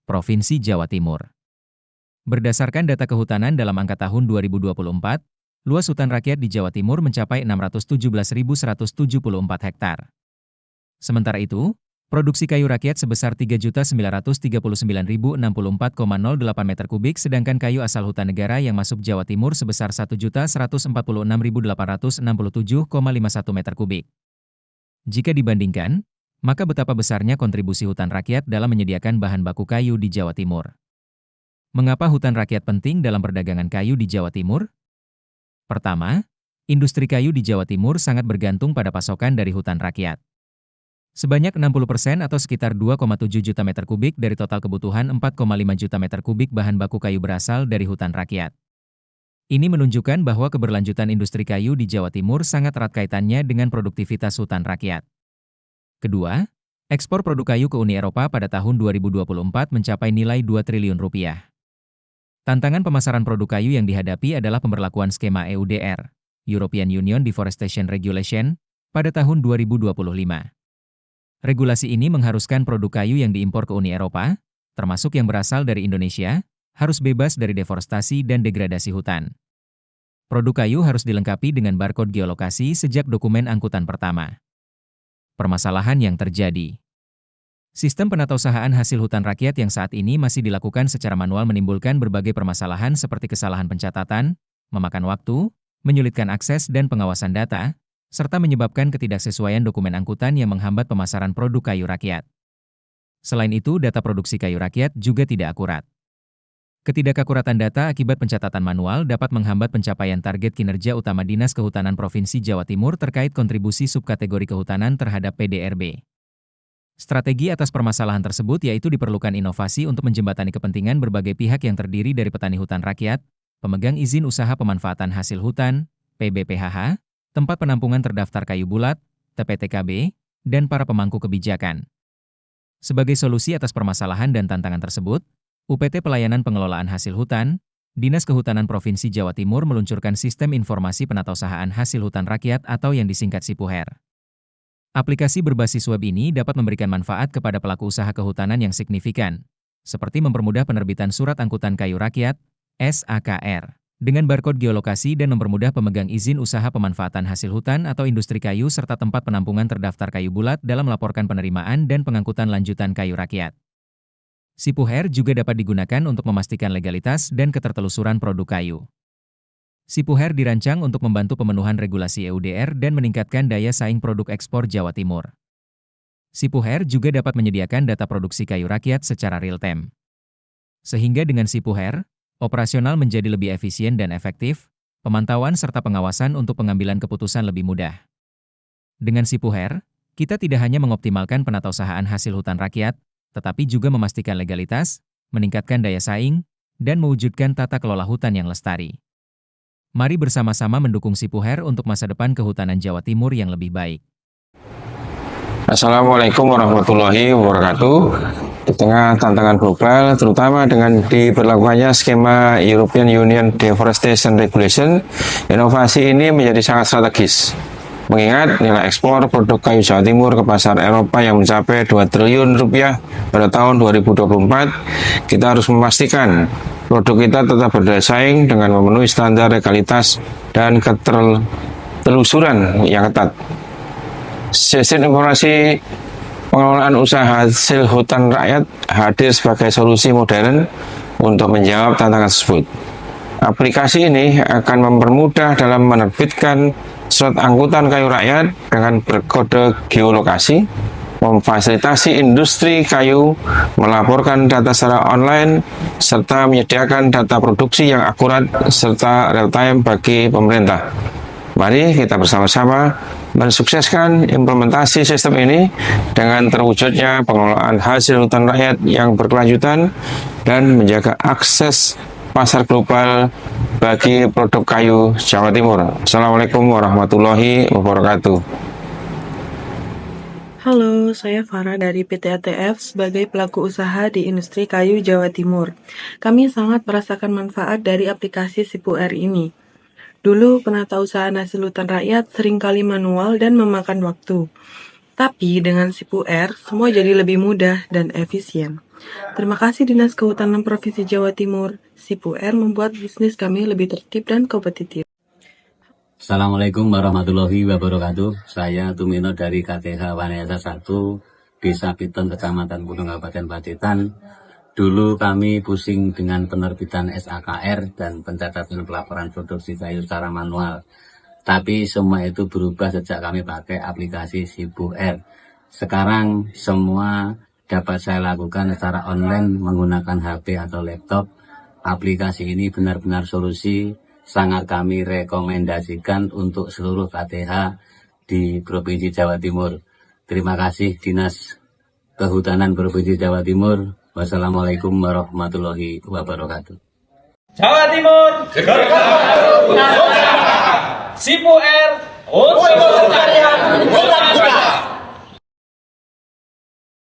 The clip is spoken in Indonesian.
Provinsi Jawa Timur. Berdasarkan data kehutanan dalam angka tahun 2024, luas hutan rakyat di Jawa Timur mencapai 617.174 hektar. Sementara itu, produksi kayu rakyat sebesar 3.939.064,08 meter kubik, sedangkan kayu asal hutan negara yang masuk Jawa Timur sebesar 1.146.867,51 meter kubik. Jika dibandingkan, maka betapa besarnya kontribusi hutan rakyat dalam menyediakan bahan baku kayu di Jawa Timur. Mengapa hutan rakyat penting dalam perdagangan kayu di Jawa Timur? Pertama, industri kayu di Jawa Timur sangat bergantung pada pasokan dari hutan rakyat. Sebanyak 60% atau sekitar 2,7 juta meter kubik dari total kebutuhan 4,5 juta meter kubik bahan baku kayu berasal dari hutan rakyat. Ini menunjukkan bahwa keberlanjutan industri kayu di Jawa Timur sangat erat kaitannya dengan produktivitas hutan rakyat. Kedua, ekspor produk kayu ke Uni Eropa pada tahun 2024 mencapai nilai 2 triliun rupiah. Tantangan pemasaran produk kayu yang dihadapi adalah pemberlakuan skema EUDR, European Union Deforestation Regulation, pada tahun 2025. Regulasi ini mengharuskan produk kayu yang diimpor ke Uni Eropa, termasuk yang berasal dari Indonesia, harus bebas dari deforestasi dan degradasi hutan. Produk kayu harus dilengkapi dengan barcode geolokasi sejak dokumen angkutan pertama. Permasalahan yang terjadi. Sistem penatausahaan hasil hutan rakyat yang saat ini masih dilakukan secara manual menimbulkan berbagai permasalahan seperti kesalahan pencatatan, memakan waktu, menyulitkan akses dan pengawasan data, serta menyebabkan ketidaksesuaian dokumen angkutan yang menghambat pemasaran produk kayu rakyat. Selain itu, data produksi kayu rakyat juga tidak akurat. Ketidakakuratan data akibat pencatatan manual dapat menghambat pencapaian target kinerja utama Dinas Kehutanan Provinsi Jawa Timur terkait kontribusi subkategori kehutanan terhadap PDRB. Strategi atas permasalahan tersebut yaitu diperlukan inovasi untuk menjembatani kepentingan berbagai pihak yang terdiri dari petani hutan rakyat, pemegang izin usaha pemanfaatan hasil hutan, PBPHH, tempat penampungan terdaftar kayu bulat, TPTKB, dan para pemangku kebijakan. Sebagai solusi atas permasalahan dan tantangan tersebut, UPT Pelayanan Pengelolaan Hasil Hutan, Dinas Kehutanan Provinsi Jawa Timur meluncurkan Sistem Informasi Penatausahaan Hasil Hutan Rakyat atau yang disingkat SIPUHER. Aplikasi berbasis web ini dapat memberikan manfaat kepada pelaku usaha kehutanan yang signifikan, seperti mempermudah penerbitan Surat Angkutan Kayu Rakyat, SAKR, dengan barcode geolokasi dan mempermudah pemegang izin usaha pemanfaatan hasil hutan atau industri kayu serta tempat penampungan terdaftar kayu bulat dalam melaporkan penerimaan dan pengangkutan lanjutan kayu rakyat. SIPUHER juga dapat digunakan untuk memastikan legalitas dan ketertelusuran produk kayu. SIPUHER dirancang untuk membantu pemenuhan regulasi EUDR dan meningkatkan daya saing produk ekspor Jawa Timur. SIPUHER juga dapat menyediakan data produksi kayu rakyat secara real-time. Sehingga dengan SIPUHER, operasional menjadi lebih efisien dan efektif, pemantauan serta pengawasan untuk pengambilan keputusan lebih mudah. Dengan SIPUHER, kita tidak hanya mengoptimalkan penatausahaan hasil hutan rakyat, tetapi juga memastikan legalitas, meningkatkan daya saing, dan mewujudkan tata kelola hutan yang lestari. Mari bersama-sama mendukung SIPUHER untuk masa depan kehutanan Jawa Timur yang lebih baik. Assalamualaikum warahmatullahi wabarakatuh. Di tengah tantangan global, terutama dengan diberlakukannya skema European Union Deforestation Regulation, inovasi ini menjadi sangat strategis. Mengingat nilai ekspor produk kayu Jawa Timur ke pasar Eropa yang mencapai 2 triliun rupiah pada tahun 2024, kita harus memastikan produk kita tetap berdaya saing dengan memenuhi standar legalitas dan ketertelusuran yang ketat. Sistem informasi pengelolaan usaha hasil hutan rakyat hadir sebagai solusi modern untuk menjawab tantangan tersebut. Aplikasi ini akan mempermudah dalam menerbitkan surat angkutan kayu rakyat dengan berkode geolokasi, memfasilitasi industri kayu melaporkan data secara online, serta menyediakan data produksi yang akurat serta real-time bagi pemerintah. Mari kita bersama-sama mensukseskan implementasi sistem ini dengan terwujudnya pengelolaan hasil hutan rakyat yang berkelanjutan dan menjaga akses pasar global bagi produk kayu Jawa Timur. Assalamualaikum warahmatullahi wabarakatuh. Halo, saya Farah dari PT ATF sebagai pelaku usaha di industri kayu Jawa Timur. Kami sangat merasakan manfaat dari aplikasi SIPUHER ini. Dulu penatausahaan hasil hutan rakyat seringkali manual dan memakan waktu. Tapi dengan SIPUHER, semua jadi lebih mudah dan efisien. Terima kasih Dinas Kehutanan Provinsi Jawa Timur. SIPUR membuat bisnis kami lebih tertib dan kompetitif. Assalamualaikum warahmatullahi wabarakatuh. Saya Tumino dari KTH Wanayasa 1, Desa Piton, Kecamatan Gunung, Kabupaten Pacitan. Dulu kami pusing dengan penerbitan SAKR dan pencatatan pelaporan produksi kayu secara manual. Tapi semua itu berubah sejak kami pakai aplikasi SIPUR. Sekarang semua dapat saya lakukan secara online menggunakan HP atau laptop. Aplikasi ini benar-benar solusi, sangat kami rekomendasikan untuk seluruh KTH di Provinsi Jawa Timur. Terima kasih Dinas Kehutanan Provinsi Jawa Timur. Wassalamualaikum warahmatullahi wabarakatuh. Jawa Timur, SIPUR untuk